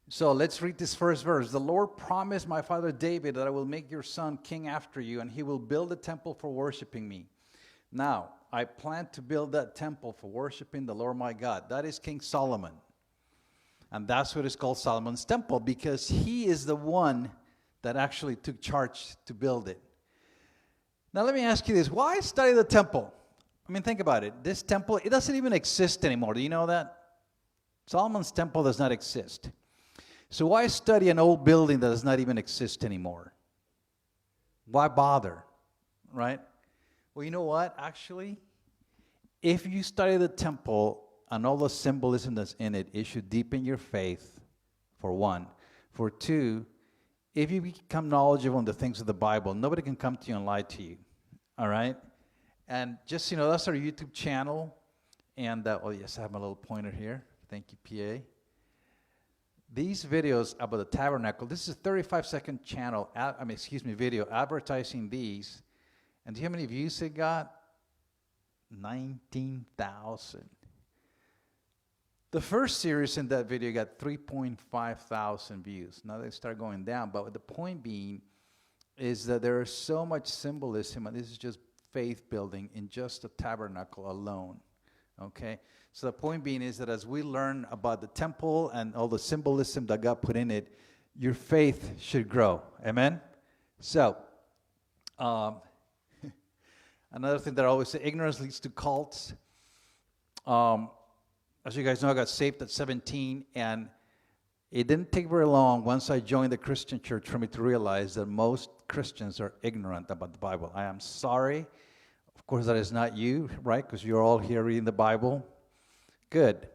So let's read this first verse. The Lord promised my father David that I will make your son king after you, and he will build a temple for worshiping me. Now, I plan to build that temple for worshiping the Lord my God. That is King Solomon. And that's what is called Solomon's temple, because he is the one that actually took charge to build it. Now, let me ask you this. Why study the temple? I mean, think about it. This temple, it doesn't even exist anymore. Do you know that? Solomon's temple does not exist. So why study an old building that does not even exist anymore? Why bother, right? Well, you know what? Actually, if you study the temple and all the symbolism that's in it, it should deepen your faith, for one. For two, if you become knowledgeable in the things of the Bible, nobody can come to you and lie to you, all right? And just, that's our YouTube channel. And, oh, yes, I have my little pointer here. Thank you, PA. These videos about the tabernacle, this is a 35-second channel, video advertising these. And do you know how many views it got? 19,000. The first series in that video got 3.5 thousand views. Now they start going down, but the point being is that there is so much symbolism, and this is just faith building in just the tabernacle alone. Okay? So the point being is that as we learn about the temple and all the symbolism that God put in it, your faith should grow. Amen? So, another thing that I always say, ignorance leads to cults. As you guys know, I got saved at 17, and it didn't take very long once I joined the Christian church for me to realize that most Christians are ignorant about the Bible. I am sorry. Of course, that is not you, right? Because you're all here reading the Bible. Good.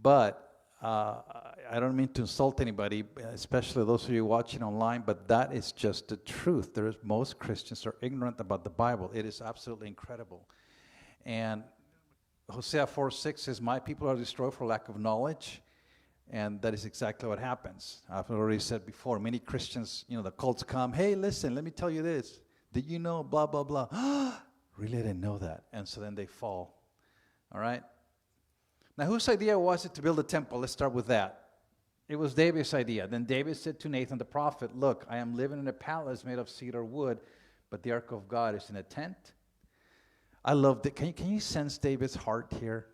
But I don't mean to insult anybody, especially those of you watching online, but that is just the truth. Most Christians are ignorant about the Bible. It is absolutely incredible. And Hosea 4:6 says, my people are destroyed for lack of knowledge. And that is exactly what happens. I've already said before, many Christians, the cults come, hey, listen, let me tell you this. Did you know blah, blah, blah? Really, I didn't know that. And so then they fall. All right? Now, whose idea was it to build a temple? Let's start with that. It was David's idea. Then David said to Nathan the prophet, look, I am living in a palace made of cedar wood, but the ark of God is in a tent. I love that. Can you sense David's heart here?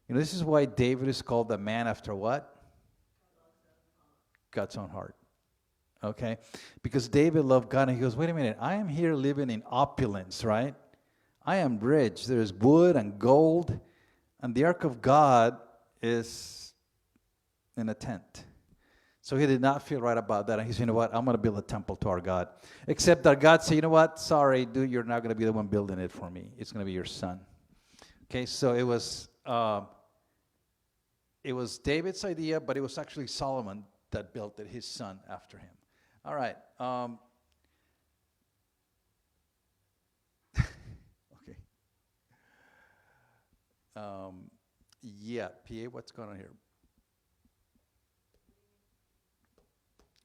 This is why David is called the man after what? God's own heart. Okay? Because David loved God, and he goes, wait a minute, I am here living in opulence, right? I am rich. There's wood and gold, and the ark of God is in a tent. So he did not feel right about that, and he said, you know what, I'm going to build a temple to our God. Except that God said, you know what, sorry, dude, you're not going to be the one building it for me. It's going to be your son. Okay, so it was David's idea, but it was actually Solomon that built it, his son, after him. All right. Okay. Yeah, PA, what's going on here?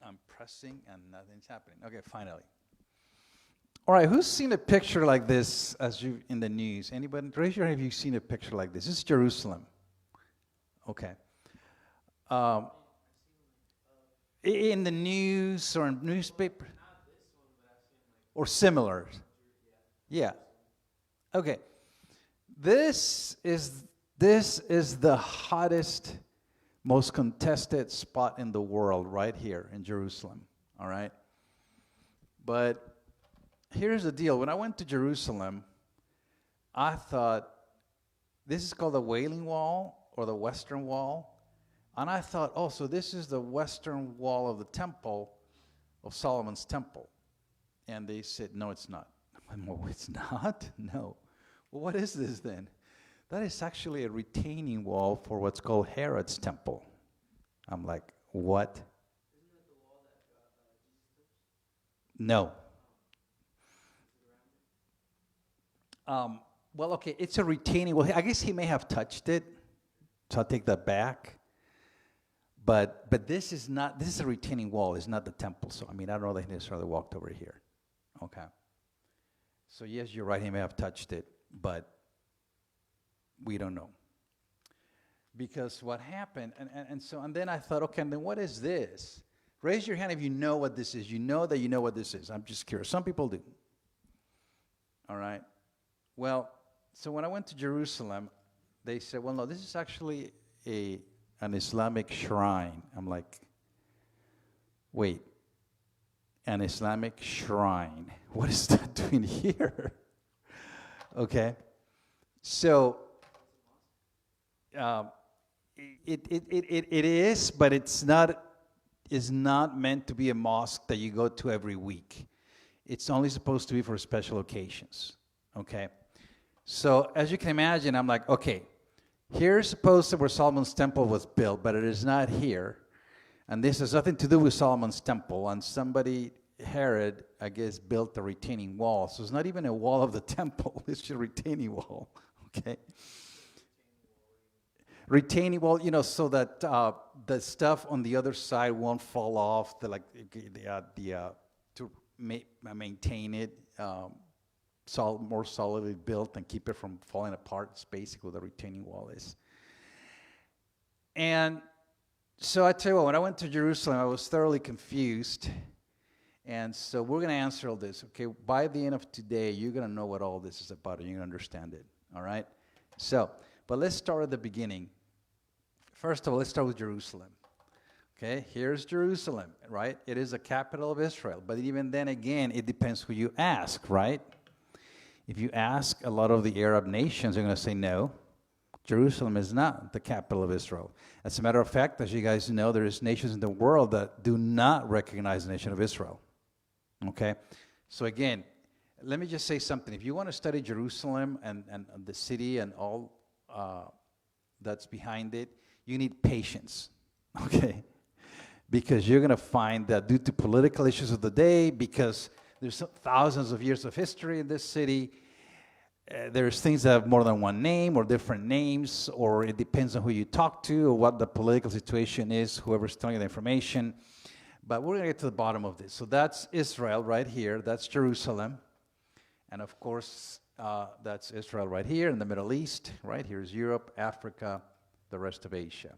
I'm pressing and nothing's happening. Okay, finally. All right, who's seen a picture like this in the news? Anybody? Raise your hand if you've seen a picture like this. This is Jerusalem. Okay. In the news or in newspaper? Or similar? Yeah. Okay. This is the hottest, most contested spot in the world right here in Jerusalem. All right? But here's the deal. When I went to Jerusalem, I thought, this is called the Wailing Wall or the Western Wall. And I thought, oh, so this is the western wall of the temple, of Solomon's temple. And they said, no, it's not. No, it's not? No. Well, what is this then? That is actually a retaining wall for what's called Herod's temple. I'm like, what? Isn't that the wall that Jesus touched? No. Well, okay, it's a retaining wall. I guess he may have touched it, so I'll take that back. But this is a retaining wall. It's not the temple. So, I don't know that he necessarily walked over here. Okay. So, yes, you're right. He may have touched it, but we don't know. Because what happened, and then I thought, okay, and then what is this? Raise your hand if you know what this is. You know that you know what this is. I'm just curious. Some people do. All right. Well, so when I went to Jerusalem, they said, well, no, this is actually an Islamic shrine. I'm like, wait, an Islamic shrine. What is that doing here? Okay. So it is, but it's not meant to be a mosque that you go to every week. It's only supposed to be for special occasions. Okay. So as you can imagine, I'm like, okay, here's supposed where Solomon's temple was built, but it is not here. And this has nothing to do with Solomon's temple. And somebody, Herod, I guess, built a retaining wall. So it's not even a wall of the temple. It's just a retaining wall. Okay. Retaining wall, so that the stuff on the other side won't fall off. To maintain it more solidly built and keep it from falling apart. It's basically what the retaining wall is. And so I tell you what, when I went to Jerusalem, I was thoroughly confused. And so we're going to answer all this. Okay, by the end of today, you're going to know what all this is about and you're going to understand it. All right? So, but let's start at the beginning. First of all, let's start with Jerusalem. Okay, here's Jerusalem, right? It is the capital of Israel. But even then again, it depends who you ask, right? If you ask a lot of the Arab nations, they're going to say no. Jerusalem is not the capital of Israel. As a matter of fact, as you guys know, there is nations in the world that do not recognize the nation of Israel. Okay? So again, let me just say something. If you want to study Jerusalem and the city and all that's behind it, you need patience. Okay? Because you're going to find that due to political issues of the day, because there's thousands of years of history in this city, there's things that have more than one name or different names, or it depends on who you talk to or what the political situation is, whoever's telling you the information. But we're going to get to the bottom of this. So that's Israel right here. That's Jerusalem. And of course, that's Israel right here in the Middle East. Right? Here's Europe, Africa, the rest of Asia.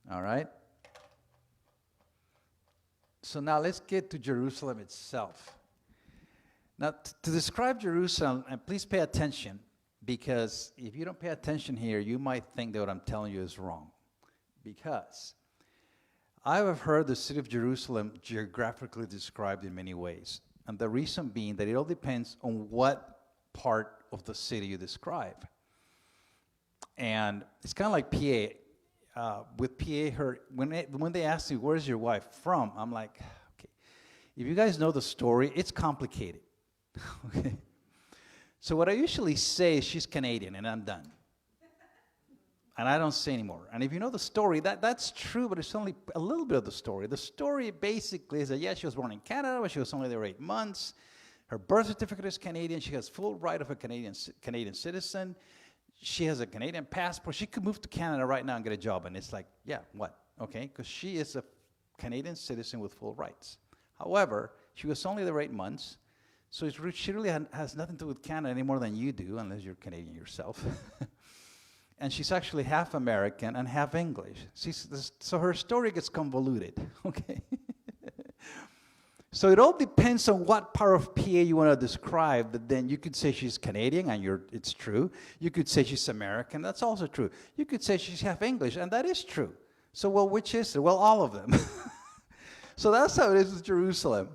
All right? So now let's get to Jerusalem itself. Now, to describe Jerusalem, and please pay attention, because if you don't pay attention here, you might think that what I'm telling you is wrong. Because I have heard the city of Jerusalem geographically described in many ways. And the reason being that it all depends on what part of the city you describe. And it's kind of like PA. With PA, when they ask me, where's your wife from? I'm like, okay. If you guys know the story, it's complicated. Okay. So what I usually say is she's Canadian, and I'm done. And I don't say anymore. And if you know the story, that's true, but it's only a little bit of the story. The story basically is that, yeah, she was born in Canada, but she was only there 8 months. Her birth certificate is Canadian. She has full right of a Canadian citizen. She has a Canadian passport. She could move to Canada right now and get a job. And it's like, yeah, what? Okay, because she is a Canadian citizen with full rights. However, she was only there 8 months. So she really has nothing to do with Canada any more than you do, unless you're Canadian yourself. And she's actually half American and half English. So her story gets convoluted, okay? So it all depends on what part of PA you want to describe. But then you could say she's Canadian, and it's true. You could say she's American. That's also true. You could say she's half English, and that is true. So, well, which is it? Well, all of them. So that's how it is with Jerusalem.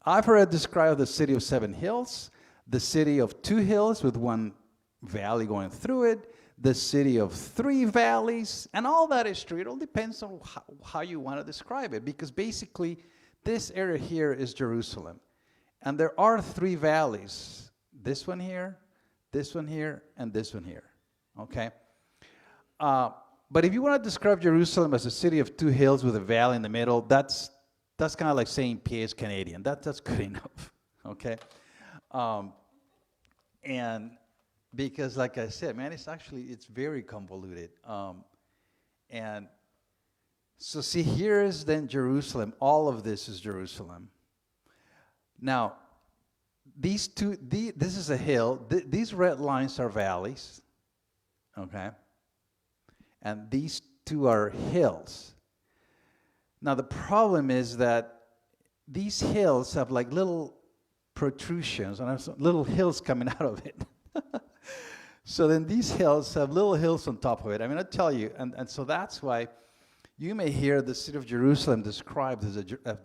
I've heard it described the city of 7 hills, the city of 2 hills with 1 valley going through it, the city of 3 valleys, and all that is true. It all depends on how you want to describe it, because basically this area here is Jerusalem. And there are 3 valleys, this one here, and this one here, okay? But if you want to describe Jerusalem as a city of 2 hills with a valley in the middle, that's kind of like saying PA is Canadian. That's good enough, okay? And because, like I said, man, it's very convoluted. And so see, here is then Jerusalem. All of this is Jerusalem. Now, this is a hill. These red lines are valleys, okay? And these two are hills. Now, the problem is that these hills have like little protrusions and have some little hills coming out of it. So then these hills have little hills on top of it. I mean, I tell you, and so that's why you may hear the city of Jerusalem described as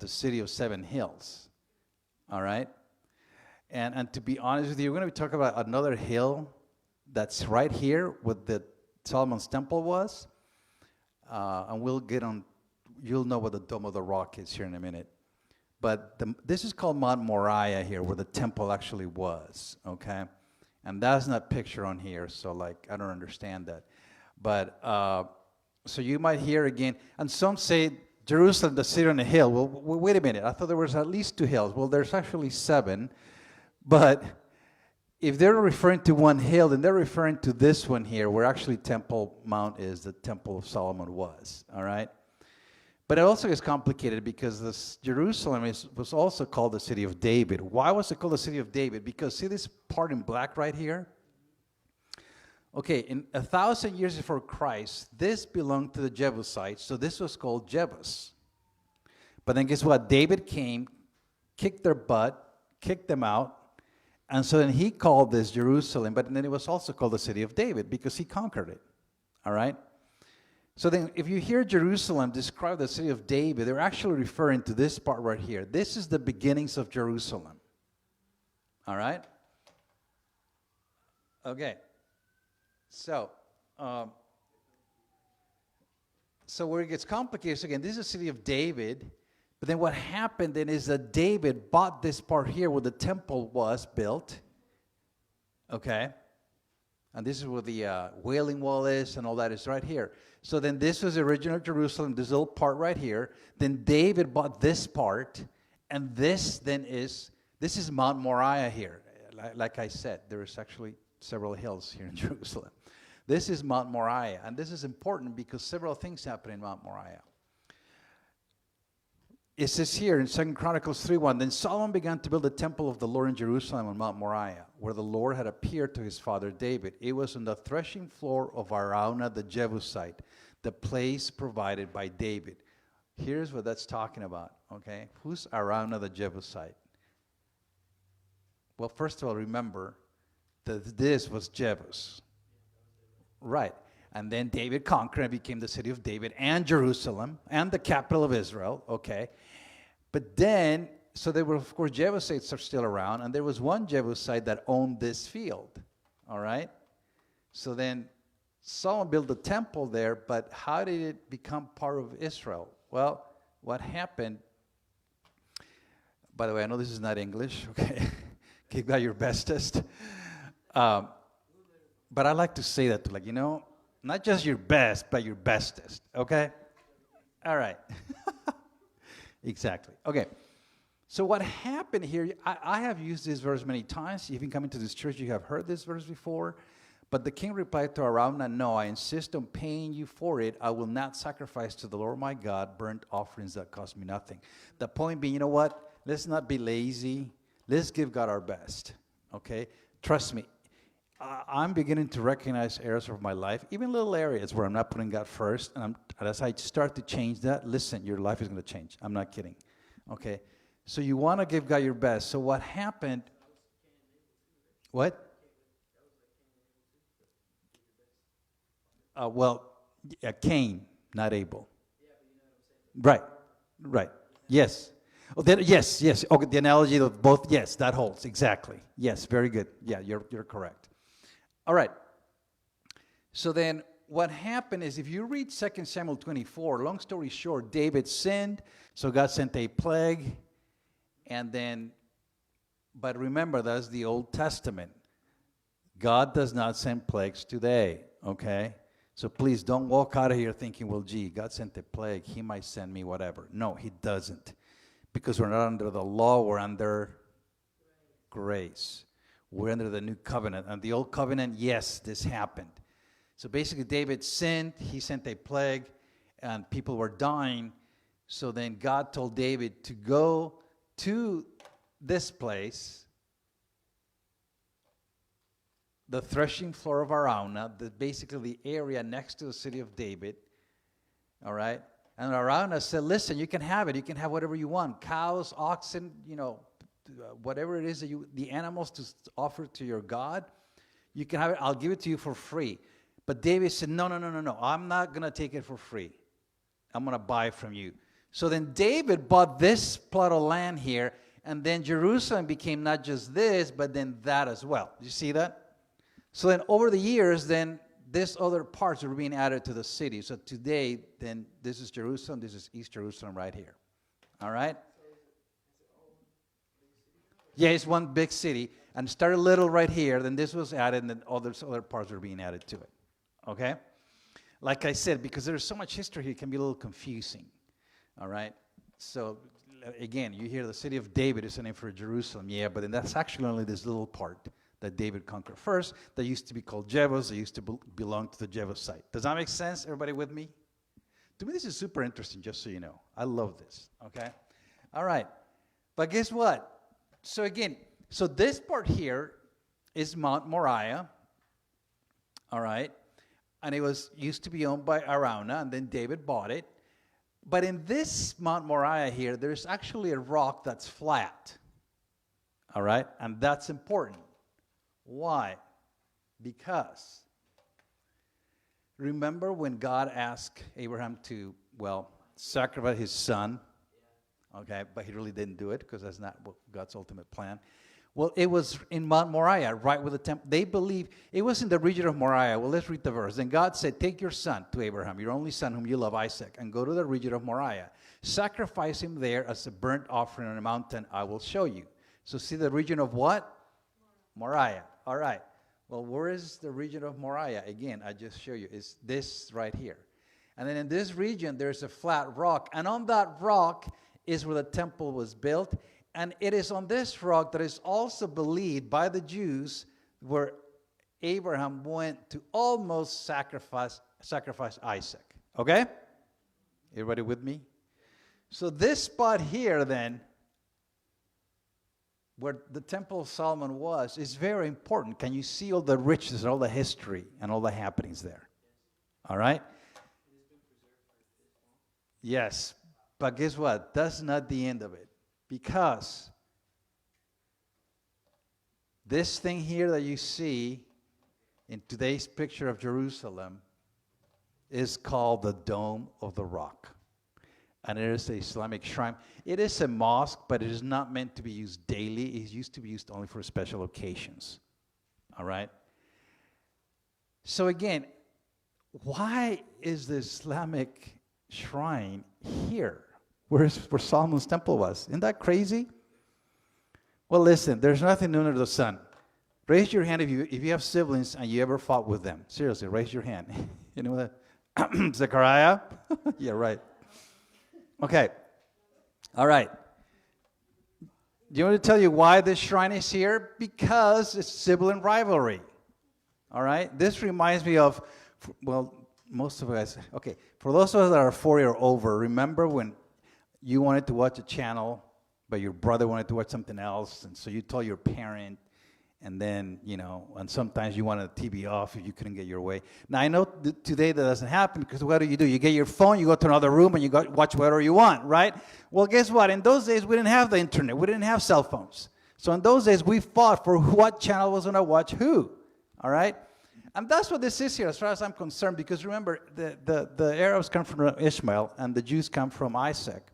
the city of seven hills. All right? And to be honest with you, we're going to be talking about another hill that's right here where the Solomon's temple was. And we'll get on, you'll know what the Dome of the Rock is here in a minute. But this is called Mount Moriah here, where the temple actually was, okay? And that's not pictured on here, so like, I don't understand that. But, so you might hear again, and some say Jerusalem, the city on a hill. Well, wait a minute, I thought there was at least 2 hills. Well, there's actually 7. But if they're referring to one hill, then they're referring to this one here, where actually Temple Mount is, the Temple of Solomon was, all right? But it also gets complicated because this Jerusalem was also called the city of David. Why was it called the city of David? Because see this part in black right here? Okay, in 1,000 years before Christ, this belonged to the Jebusites, so this was called Jebus. But then guess what? David came, kicked their butt, kicked them out, and so then he called this Jerusalem, but then it was also called the city of David because he conquered it, all right? So then if you hear Jerusalem describe the city of David, they're actually referring to this part right here. This is the beginnings of Jerusalem. All right? Okay. So where it gets complicated, so again, this is the city of David, but then what happened then is that David bought this part here where the temple was built. Okay? And this is where the Wailing Wall is and all that is right here. So then this was the original Jerusalem, this little part right here. Then David bought this part, and this is Mount Moriah here. Like I said, there is actually several hills here in Jerusalem. This is Mount Moriah, and this is important because several things happen in Mount Moriah. It says here in 2 Chronicles 3:1, then Solomon began to build the temple of the Lord in Jerusalem on Mount Moriah, where the Lord had appeared to his father David. It was on the threshing floor of Araunah the Jebusite, the place provided by David. Here's what that's talking about, okay? Who's Araunah the Jebusite? Well, first of all, remember that this was Jebus. Right. And then David conquered and became the city of David and Jerusalem and the capital of Israel, okay? But then, so there were, of course, Jebusites are still around, and there was one Jebusite that owned this field, all right? So then Solomon built the temple there, but how did it become part of Israel? Well, what happened, by the way, I know this is not English, okay? Give God your bestest. But I like to say that, like, you know, not just your best, but your bestest, okay? All right. Exactly. Okay. So what happened here, I have used this verse many times. If you come into this church, you have heard this verse before. But the king replied to Araunah, no, I insist on paying you for it. I will not sacrifice to the Lord my God burnt offerings that cost me nothing. The point being, you know what? Let's not be lazy. Let's give God our best, okay? Trust me. I'm beginning to recognize areas of my life, even little areas where I'm not putting God first. And as I start to change that, listen, your life is going to change. I'm not kidding. Okay? So you want to give God your best. So what happened? What? Cain, not Abel. Right. Yes. Oh, yes. Okay, the analogy of both, yes, that holds. Exactly. Yes, very good. Yeah, you're correct. All right. So then what happened is if you read 2 Samuel 24, long story short, David sinned, so God sent a plague. And then, but remember, that's the Old Testament. God does not send plagues today, okay? So please don't walk out of here thinking, well, gee, God sent a plague. He might send me whatever. No, he doesn't. Because we're not under the law, we're under grace. We're under the new covenant. And the old covenant, yes, this happened. So basically, David sinned. He sent a plague, and people were dying. So then God told David to go to this place. the threshing floor of Araunah, basically the area next to the city of David. All right? And Araunah said, listen, you can have it. You can have whatever you want. Cows, oxen, whatever it is that the animals to offer to your God, you can have it. I'll give it to you for free. But David said, no. I'm not going to take it for free. I'm going to buy from you. So then David bought this plot of land here, and then Jerusalem became not just this, but then that as well. Do you see that? So then over the years, then these other parts are being added to the city. So today, then this is Jerusalem, this is East Jerusalem right here. All right? Yeah, it's one big city. And started little right here, then this was added, and then other parts are being added to it. Okay? Like I said, because there's so much history here, it can be a little confusing. All right? So, again, you hear the city of David is the name for Jerusalem. Yeah, but then that's actually only this little part that David conquered first. That used to be called Jebus. They used to belong to the Jebusite. Does that make sense? Everybody with me? To me, this is super interesting, just so you know. I love this. Okay? All right. But guess what? So, again, so this part here is Mount Moriah. All right? And it used to be owned by Araunah, and then David bought it. But in this Mount Moriah here, there's actually a rock that's flat. All right? And that's important. Why? Because remember when God asked Abraham to, sacrifice his son? Okay, but he really didn't do it because that's not what God's ultimate plan. Well, it was in Mount Moriah, right with the temple. They believe it was in the region of Moriah. Well, let's read the verse. Then God said, take your son to Abraham, your only son whom you love, Isaac, and go to the region of Moriah. Sacrifice him there as a burnt offering on a mountain I will show you. So see the region of what? Moriah. All right. Well, where is the region of Moriah? Again, I just show you. It's this right here. And then in this region, there's a flat rock. And on that rock is where the temple was built. And it is on this rock that is also believed by the Jews where Abraham went to almost sacrifice Isaac. Okay? Everybody with me? So this spot here then, where the Temple of Solomon was, is very important. Can you see all the richness and all the history and all the happenings there? All right? Yes. But guess what? That's not the end of it. Because this thing here that you see in today's picture of Jerusalem is called the Dome of the Rock. And it is an Islamic shrine. It is a mosque, but it is not meant to be used daily. It used to be used only for special occasions. All right? So again, why is the Islamic shrine here? Where Solomon's temple was. Isn't that crazy? Well, listen, there's nothing new under the sun. Raise your hand if you have siblings and you ever fought with them. Seriously, raise your hand. You know that? Zechariah? Yeah, right. Okay. All right. Do you want to tell you why this shrine is here? Because it's sibling rivalry. All right? This reminds me of, most of us, okay, for those of us that are 40 or over, remember when you wanted to watch a channel, but your brother wanted to watch something else, and so you told your parent, and then, and sometimes you wanted the TV off if you couldn't get your way. Now, I know today that doesn't happen because what do? You get your phone, you go to another room, and you watch whatever you want, right? Well, guess what? In those days, we didn't have the internet. We didn't have cell phones. So in those days, we fought for what channel was going to watch who, all right? And that's what this is here, as far as I'm concerned, because remember, the Arabs come from Ishmael, and the Jews come from Isaac.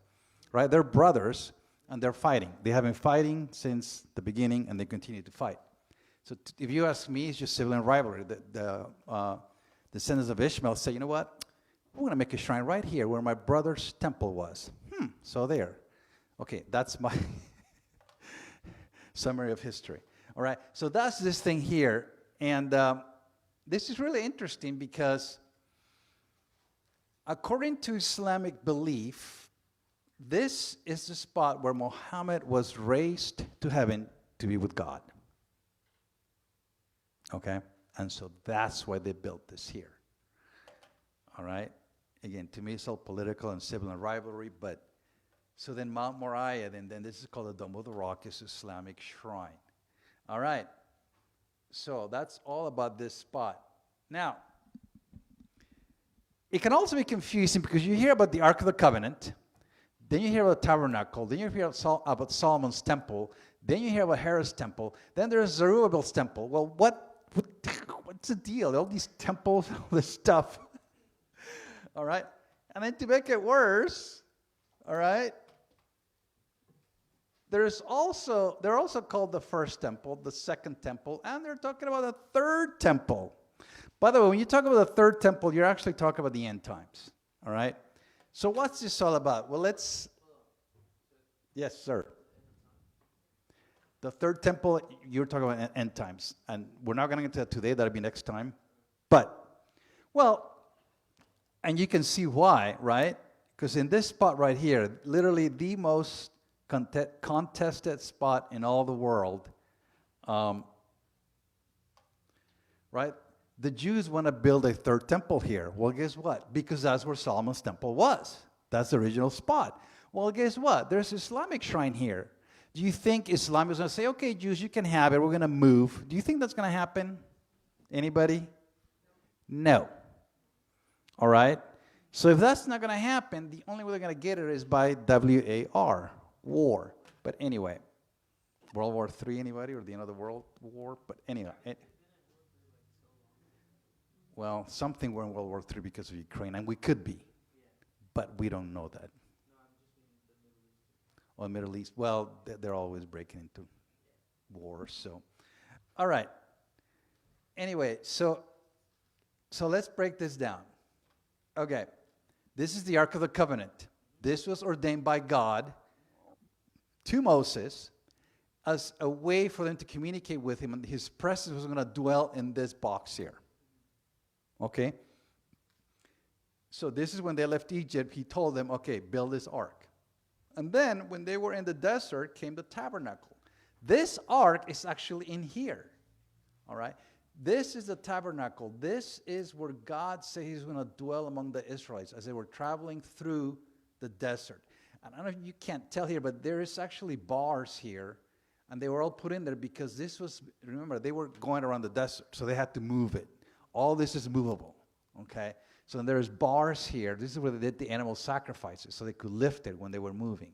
Right? They're brothers, and they're fighting. They have been fighting since the beginning, and they continue to fight. So if you ask me, it's just sibling rivalry. The descendants of Ishmael say, you know what? We're going to make a shrine right here where my brother's temple was. So there. Okay, that's my summary of history. All right, so that's this thing here. And this is really interesting because according to Islamic belief, this is the spot where Muhammad was raised to heaven to be with God. Okay? And so that's why they built this here. All right? Again, to me, it's all political and sibling rivalry, but so then Mount Moriah, then this is called the Dome of the Rock, is Islamic shrine. All right. So that's all about this spot. Now, it can also be confusing because you hear about the Ark of the Covenant, then you hear about the tabernacle, then you hear about Solomon's temple, then you hear about Herod's temple, then there's Zerubbabel's temple. Well, what's the deal? All these temples, all this stuff. All right? And then to make it worse, all right, they're also called the first temple, the second temple, and they're talking about a third temple. By the way, when you talk about the third temple, you're actually talking about the end times. All right? So what's this all about? Well, yes, sir. The third temple, you're talking about end times. And we're not going to get to that today. That'll be next time. But, well, and you can see why, right? Because in this spot right here, literally the most contested spot in all the world, right? The Jews want to build a third temple here. Well, guess what? Because that's where Solomon's temple was. That's the original spot. Well, guess what? There's an Islamic shrine here. Do you think Islam is going to say, okay, Jews, you can have it. We're going to move. Do you think that's going to happen? Anybody? No. All right? So if that's not going to happen, the only way they're going to get it is by WAR, war. But anyway, World War III, anybody? Or the end of the world war? But anyway. Well, something we're in World War III because of Ukraine, and we could be, but we don't know that. Or Middle East. Well, they're always breaking into wars. So, all right. Anyway, so let's break this down. Okay, this is the Ark of the Covenant. This was ordained by God to Moses as a way for them to communicate with him, and his presence was going to dwell in this box here. Okay? So this is when they left Egypt. He told them, okay, build this ark. And then when they were in the desert came the tabernacle. This ark is actually in here. All right? This is the tabernacle. This is where God said he's going to dwell among the Israelites as they were traveling through the desert. And I don't know if you can't tell here, but there is actually bars here. And they were all put in there because this was, remember, they were going around the desert, so they had to move it. All this is movable, okay? So there's bars here. This is where they did the animal sacrifices, so they could lift it when they were moving,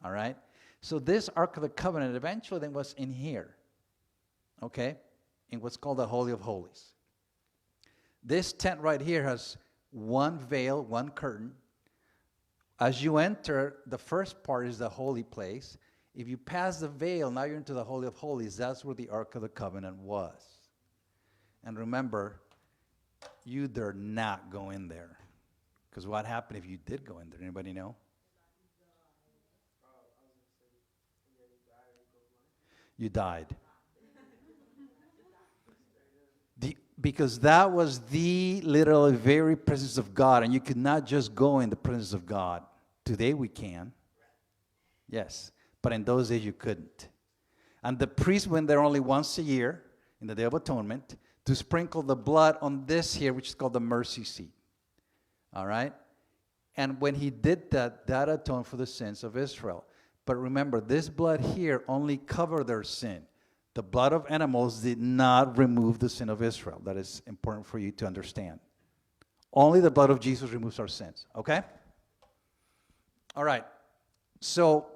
all right? So this Ark of the Covenant eventually then was in here, okay? In what's called the Holy of Holies. This tent right here has one veil, one curtain. As you enter, the first part is the holy place. If you pass the veil, now you're into the Holy of Holies. That's where the Ark of the Covenant was. And remember, you dare not go in there. Because what happened if you did go in there? Anybody know? You died. Because that was the literally very presence of God, and you could not just go in the presence of God. Today we can. Yes. But in those days you couldn't. And the priest went there only once a year, in the Day of Atonement, to sprinkle the blood on this here, which is called the mercy seat. All right? And when he did that, that atoned for the sins of Israel. But remember, this blood here only covered their sin. The blood of animals did not remove the sin of Israel. That is important for you to understand. Only the blood of Jesus removes our sins. Okay? All right. So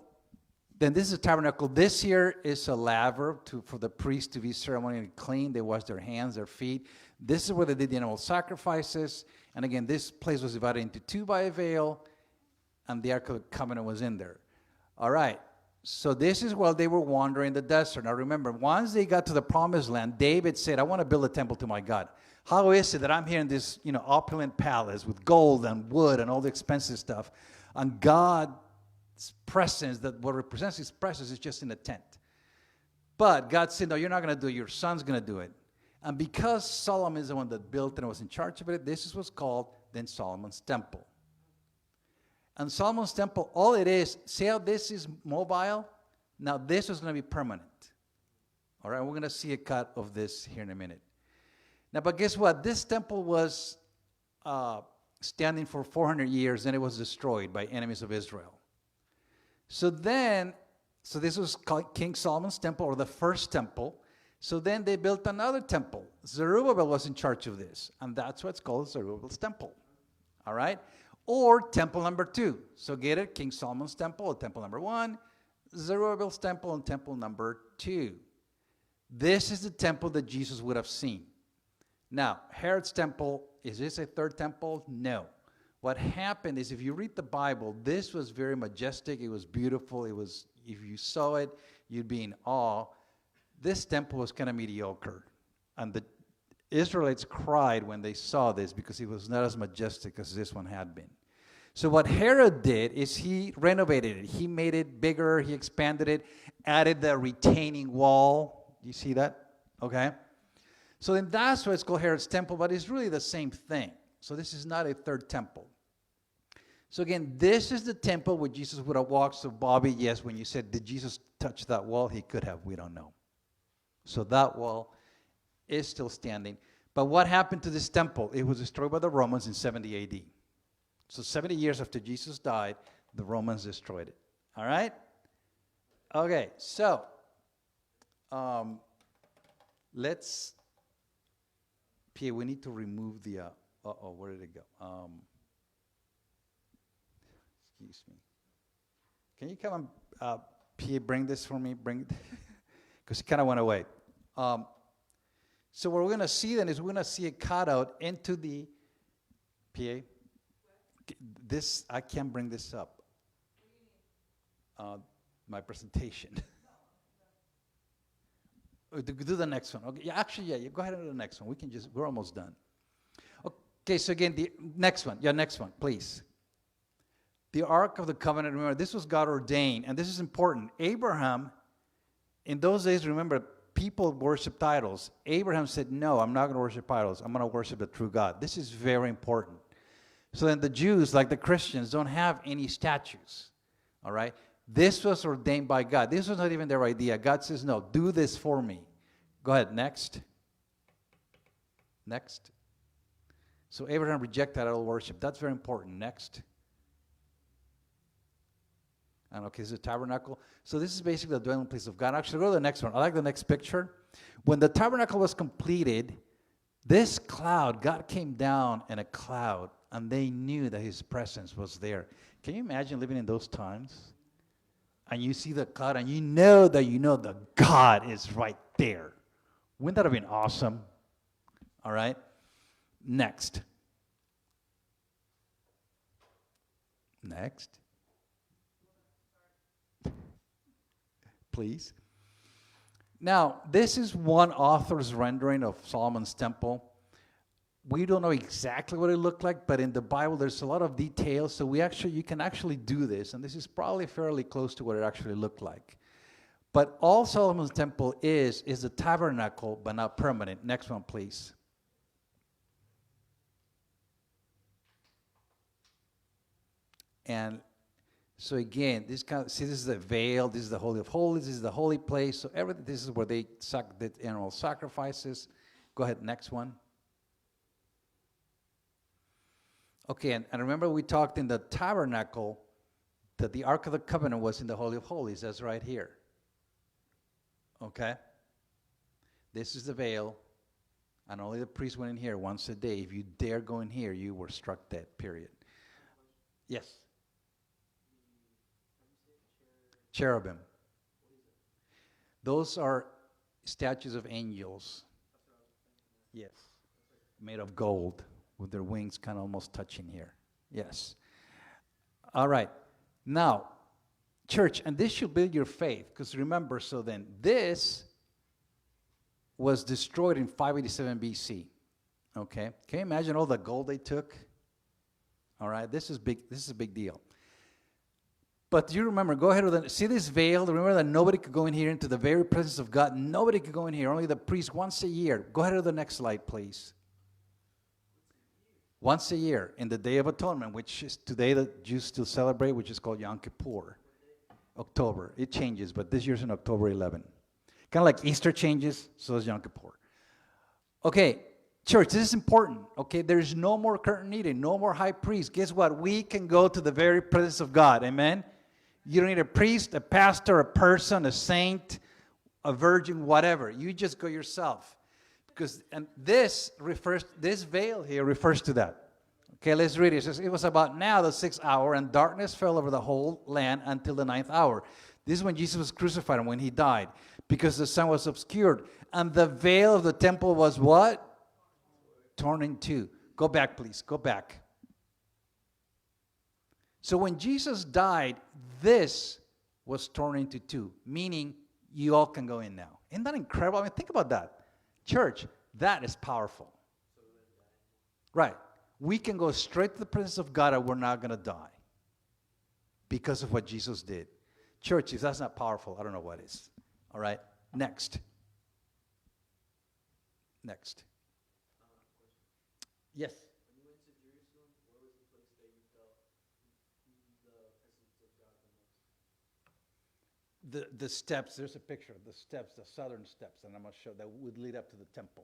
then this is a tabernacle. This here is a laver for the priest to be ceremonially clean. They wash their hands, their feet. This is where they did the animal sacrifices. And again, this place was divided into two by a veil, and the Ark of the Covenant was in there. All right. So this is while they were wandering the desert. Now remember, once they got to the promised land, David said, I want to build a temple to my God. How is it that I'm here in this, opulent palace with gold and wood and all the expensive stuff, and God's presence, that what represents his presence, is just in the tent? But God said, no, you're not going to do it. Your son's going to do it. And because Solomon is the one that built and was in charge of it, this is what's called then Solomon's temple. And Solomon's temple, all it is, see how this is mobile? Now this is going to be permanent. All right, we're going to see a cut of this here in a minute. Now, but guess what? This temple was standing for 400 years, and it was destroyed by enemies of Israel. So this was called King Solomon's temple, or the first temple. So then they built another temple. Zerubbabel was in charge of this, and that's what's called Zerubbabel's temple. All right? Or temple number 2. So get it? King Solomon's temple, temple number 1, Zerubbabel's temple, and temple number 2. This is the temple that Jesus would have seen. Now, Herod's temple, is this a third temple? No. What happened is, if you read the Bible, this was very majestic. It was beautiful. It was, if you saw it, you'd be in awe. This temple was kind of mediocre. And the Israelites cried when they saw this because it was not as majestic as this one had been. So what Herod did is he renovated it. He made it bigger. He expanded it, added the retaining wall. You see that? Okay. So then that's why it's called Herod's temple, but it's really the same thing. So this is not a third temple. So again, this is the temple where Jesus would have walked. So Bobby, yes, when you said, did Jesus touch that wall? He could have. We don't know. So that wall is still standing. But what happened to this temple? It was destroyed by the Romans in 70 AD. So 70 years after Jesus died, the Romans destroyed it. All right? Okay, so let's, Pierre, we need to remove the, where did it go? Excuse me. Can you come on, Pierre, bring this for me? Bring, because it kind of went away. So what we're going to see then is we're going to see a cutout into the, PA, this, I can't bring this up. My presentation. Do the next one. Okay, yeah, actually, yeah, go ahead and do the next one. We can just, we're almost done. Okay, so again, the next one. Yeah, next one, please. The Ark of the Covenant, remember, this was God ordained, and this is important. Abraham, in those days, remember, people worshiped idols. Abraham said, no, I'm not going to worship idols. I'm going to worship the true God. This is very important. So then the Jews, like the Christians, don't have any statues. All right? This was ordained by God. This was not even their idea. God says, no, do this for me. Go ahead, next. Next. So Abraham rejected idol worship. That's very important. Next. And okay, this is a tabernacle. So this is basically the dwelling place of God. Actually, go to the next one. I like the next picture. When the tabernacle was completed, this cloud, God came down in a cloud, and they knew that his presence was there. Can you imagine living in those times? And you see the cloud, and you know that God is right there. Wouldn't that have been awesome? All right. Next. Next. Please. Now, this is one author's rendering of Solomon's temple. We don't know exactly what it looked like, but in the Bible there's a lot of details, so you can actually do this, and this is probably fairly close to what it actually looked like. But all Solomon's temple is a tabernacle, but not permanent. Next one, please. And so again, this is the veil, this is the Holy of Holies, this is the holy place. So everything, this is where they did animal sacrifices. Go ahead, next one. Okay, and remember we talked in the tabernacle that the Ark of the Covenant was in the Holy of Holies. That's right here. Okay? This is the veil, and only the priest went in here once a day. If you dare go in here, you were struck dead, period. Yes? Cherubim. Those are statues of angels. Yes. Made of gold, with their wings kind of almost touching here. Yes. All right. Now, church, and this should build your faith, because remember, so then this was destroyed in 587 BC. Okay? Can you imagine all the gold they took? All right, this is big. This is a big deal. But you remember, go ahead with see this veil. Remember that nobody could go in here into the very presence of God. Nobody could go in here. Only the priest once a year. Go ahead to the next slide, please. Once a year, in the Day of Atonement, which is today the Jews still celebrate, which is called Yom Kippur. October. It changes, but this year's in October 11. Kind of like Easter changes, so is Yom Kippur. Okay, church, this is important. Okay, there's no more curtain needed, no more high priest. Guess what? We can go to the very presence of God. Amen? You don't need a priest, a pastor, a person, a saint, a virgin, whatever. You just go yourself. And this veil here refers to that. Okay, let's read it. It says, it was about now the 6th hour, and darkness fell over the whole land until the 9th hour. This is when Jesus was crucified and when he died, because the sun was obscured. And the veil of the temple was what? Torn in two. Go back, please. Go back. So when Jesus died, this was torn into two, meaning you all can go in now. Isn't that incredible? I mean, think about that. Church, that is powerful. Right. We can go straight to the presence of God and we're not going to die because of what Jesus did. Church, if that's not powerful, I don't know what is. All right. Next. Next. Yes. When you went to Jerusalem, where was the place that you felt the presence of God the most? The steps, there's a picture of the steps, the southern steps, and I'm going to show that would lead up to the temple.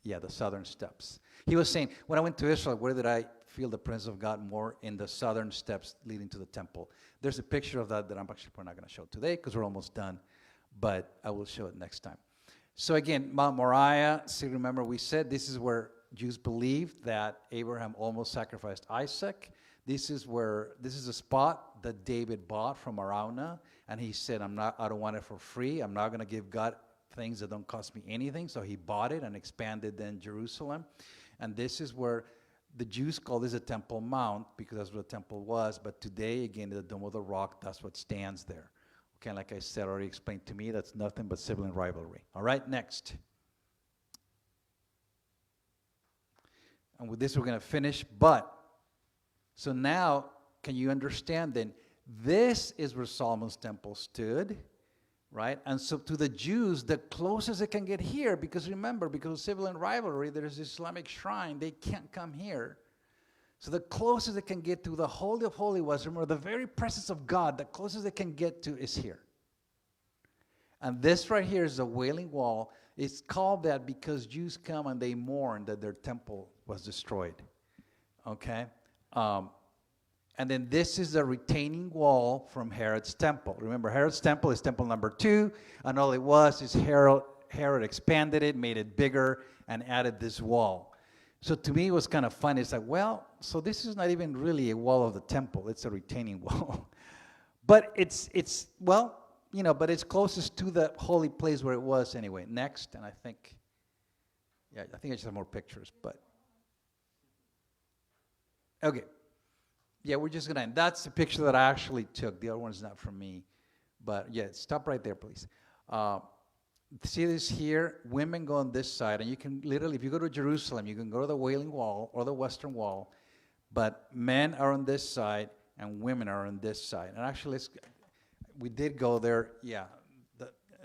Yeah, the southern steps. He was saying, when I went to Israel, where did I feel the presence of God more? In the southern steps leading to the temple. There's a picture of that I'm actually probably not going to show today because we're almost done, but I will show it next time. So again, Mount Moriah, see, remember we said this is where Jews believed that Abraham almost sacrificed Isaac. This is a spot that David bought from Araunah, and he said, I don't want it for free. I'm not going to give God things that don't cost me anything. So he bought it and expanded then Jerusalem. And this is where the Jews call this a Temple Mount because that's what the temple was. But today, again, the Dome of the Rock, that's what stands there. Okay, like I said, already explained to me, that's nothing but sibling rivalry. All right, next. And with this, we're going to finish. But, so now, can you understand then? This is where Solomon's temple stood, right? And so to the Jews, the closest they can get here, because remember, because of sibling rivalry, there's this Islamic shrine. They can't come here. So the closest they can get to the Holy of Holies was, remember, the very presence of God, the closest they can get to is here. And this right here is the Wailing Wall. It's called that because Jews come and they mourn that their temple was destroyed. Okay? And then this is the retaining wall from Herod's temple. Remember, Herod's temple is temple number 2, and all it was is Herod expanded it, made it bigger, and added this wall. So to me, it was kind of funny. It's like, well, so this is not even really a wall of the temple. It's a retaining wall. But but it's closest to the holy place where it was anyway. Next, and I think I just have more pictures, but. Okay. Yeah, we're just going to end. That's the picture that I actually took. The other one's not from me. But, yeah, stop right there, please. See this here? Women go on this side. And you can literally, if you go to Jerusalem, you can go to the Wailing Wall or the Western Wall. But men are on this side and women are on this side. And actually, we did go there. Yeah.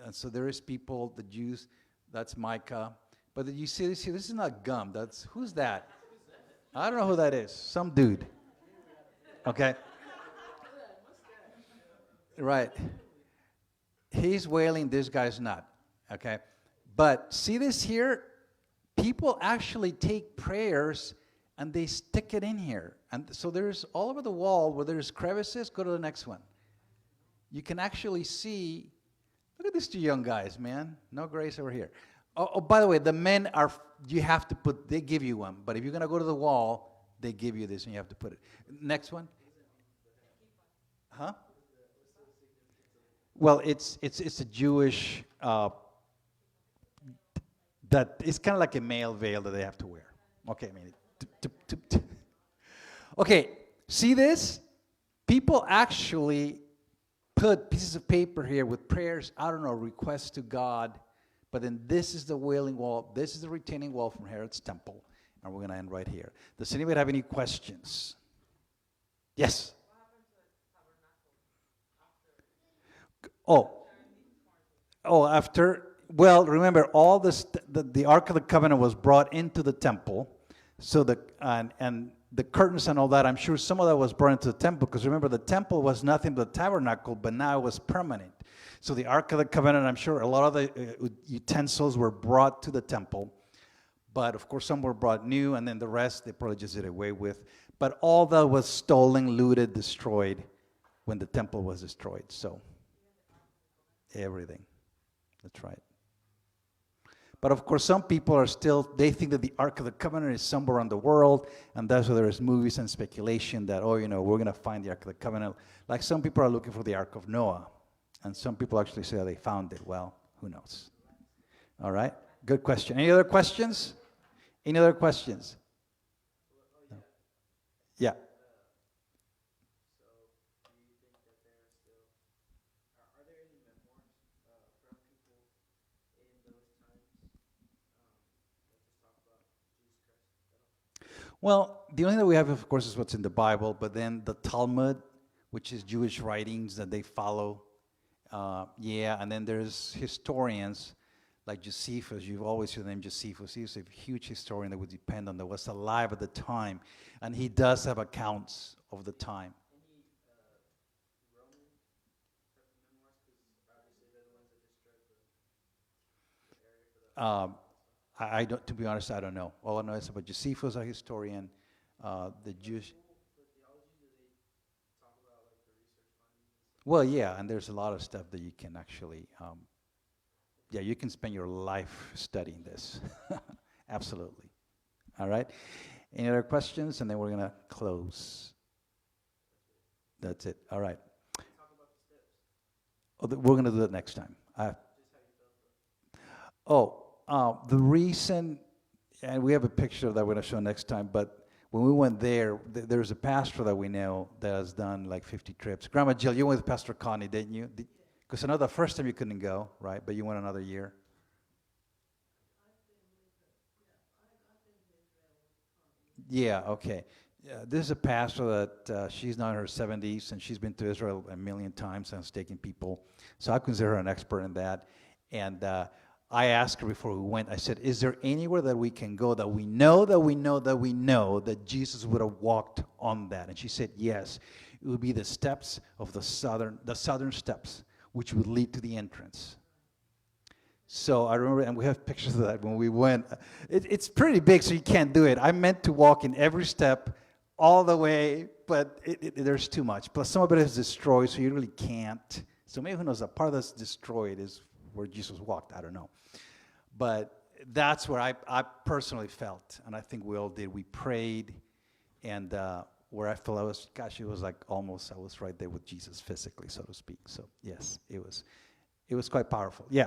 And so there is people, the Jews. That's Micah. But you see this here? This is not gum. Who's that? I don't know who that is. Some dude. Okay. Right. He's wailing, this guy's not. Okay. But see this here? People actually take prayers and they stick it in here. And so there's all over the wall where there's crevices. Go to the next one. You can actually see, look at these two young guys, man. No grace over here. Oh, by the way, the men they give you one. But if you're going to go to the wall, they give you this and you have to put it. Next one. Huh? Well, it's a Jewish, that it's kind of like a male veil that they have to wear. Okay, Okay, see this? People actually put pieces of paper here with prayers, I don't know, requests to God. But then this is the Wailing Wall. This is the retaining wall from Herod's temple. And we're going to end right here. Does anybody have any questions? Yes? Well, remember, all this, the Ark of the Covenant was brought into the temple. So and the curtains and all that, I'm sure some of that was brought into the temple. Because remember, the temple was nothing but the tabernacle, but now it was permanent. So the Ark of the Covenant, I'm sure a lot of the utensils were brought to the temple. But, of course, some were brought new, and then the rest they probably just did away with. But all that was stolen, looted, destroyed when the temple was destroyed. So, everything. That's right. But of course, some people are still, they think that the Ark of the Covenant is somewhere around the world, and that's why there's movies and speculation that, oh, we're going to find the Ark of the Covenant. Like some people are looking for the Ark of Noah, and some people actually say they found it. Well, who knows? All right, good question. Any other questions? Any other questions? No. Yeah. So, do you think that there are still, are there any memoirs from people in those times that just talk about Jesus Christ at all? Well, the only thing that we have, of course, is what's in the Bible, but then the Talmud, which is Jewish writings that they follow. Yeah, and then there's historians like Josephus. You've always heard the name Josephus. He's a huge historian that would depend on that was alive at the time, and he does have accounts of the time. Any Roman type of memoirs? Because obviously they're the ones that destroyed the area for the. Um, I don't, to be honest, I don't know. All I know is about Josephus, a historian, the Jewish. For theology, do they talk about like the research findings and stuff? Well, yeah, and there's a lot of stuff that you can actually, yeah, you can spend your life studying this. Absolutely. All right. Any other questions? And then we're going to close. That's it. All right. Talk about the steps. Oh, we're going to do that next time. Just how you felt for it. The reason, and we have a picture that we're going to show next time, but when we went there, there's a pastor that we know that has done like 50 trips. Grandma Jill, you went with Pastor Connie, didn't you? Because I know the first time you couldn't go, right? But you went another year. Yeah, okay. This is a pastor that she's now in her 70s, and she's been to Israel a million times and has taken people. So I consider her an expert in that. And I asked her before we went, I said, is there anywhere that we can go that we know that Jesus would have walked on that? And she said, yes. It would be the steps of the southern steps, which would lead to the entrance. So I remember, and we have pictures of that when we went. It's pretty big, so you can't do it. I meant to walk in every step all the way, but there's too much. Plus, some of it is destroyed, so you really can't. So maybe who knows, a part that's destroyed is where Jesus walked. I don't know. But that's where I personally felt, and I think we all did. We prayed, and where I felt it was like almost I was right there with Jesus physically, so to speak. So yes, it was quite powerful. Yeah.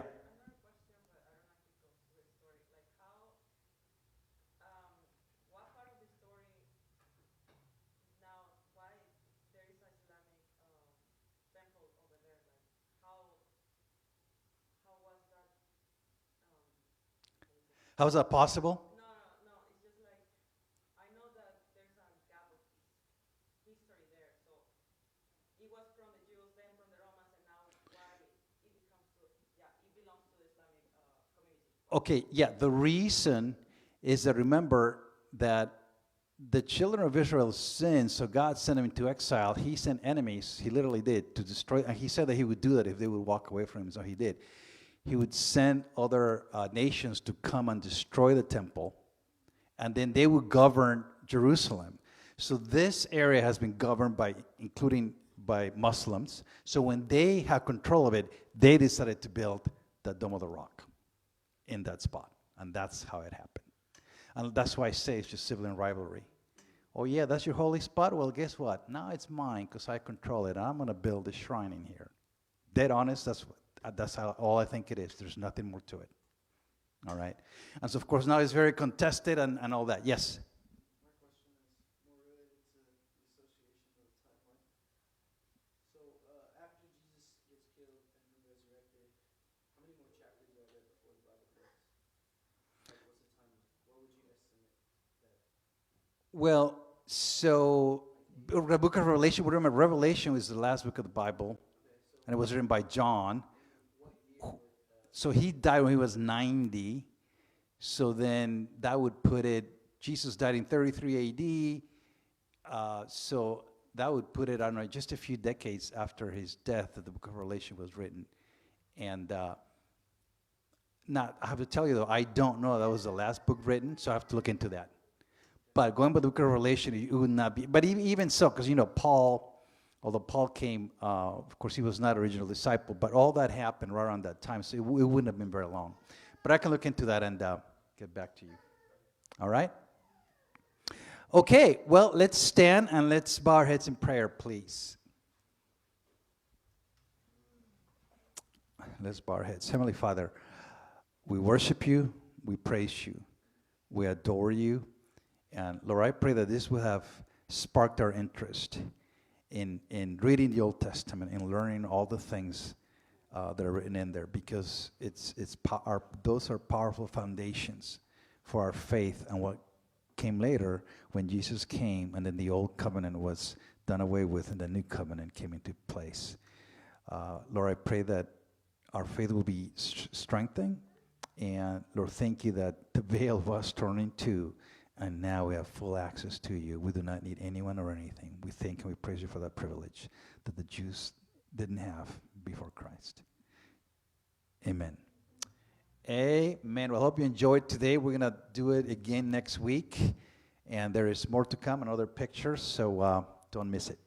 How is that possible? No, it's just like, I know that there's a gap of history there. So it was from the Jews, then from the Romans, and now why it becomes to, it belongs to the Islamic community. Okay, yeah, the reason is that remember that the children of Israel sinned, so God sent them into exile. He sent enemies, he literally did, to destroy, and he said that he would do that if they would walk away from him, so he did. He would send other nations to come and destroy the temple, and then they would govern Jerusalem. So this area has been governed including by Muslims. So when they had control of it, they decided to build the Dome of the Rock in that spot, and that's how it happened. And that's why I say it's just sibling rivalry. Oh yeah, that's your holy spot? Well, guess what? Now it's mine because I control it. I'm going to build a shrine in here. Dead honest, that's how all I think it is. There's nothing more to it. All right? And so, of course, now it's very contested and all that. Yes? My question is more related to the association of the timeline. So after Jesus gets killed and then resurrected, how many more chapters are there before the Bible closes? Like, what's the timeline? What would you estimate that? Well, so the book of Revelation, remember, Revelation is the last book of the Bible, and it was written by John. So he died when he was 90. So then that would put it, Jesus died in 33 AD. So that would put it, I don't know, just a few decades after his death that the book of Revelation was written. And I have to tell you, though, I don't know that was the last book written, so I have to look into that. But going by the book of Revelation, it would not be. But even so, because, Paul Although Paul came, of course, he was not an original disciple, but all that happened right around that time, so it wouldn't have been very long. But I can look into that and get back to you. All right? Okay, well, let's stand and let's bow our heads in prayer, please. Let's bow our heads. Heavenly Father, we worship you, we praise you, we adore you. And Lord, I pray that this will have sparked our interest in reading the Old Testament and learning all the things that are written in there, because those are powerful foundations for our faith and what came later when Jesus came and then the old covenant was done away with and the new covenant came into place. Lord, I pray that our faith will be strengthened, and Lord, thank you that the veil was torn in two and now we have full access to you. We do not need anyone or anything. We thank and we praise you for that privilege that the Jews didn't have before Christ. Amen. Amen. Well, I hope you enjoyed today. We're going to do it again next week. And there is more to come and other pictures, so don't miss it.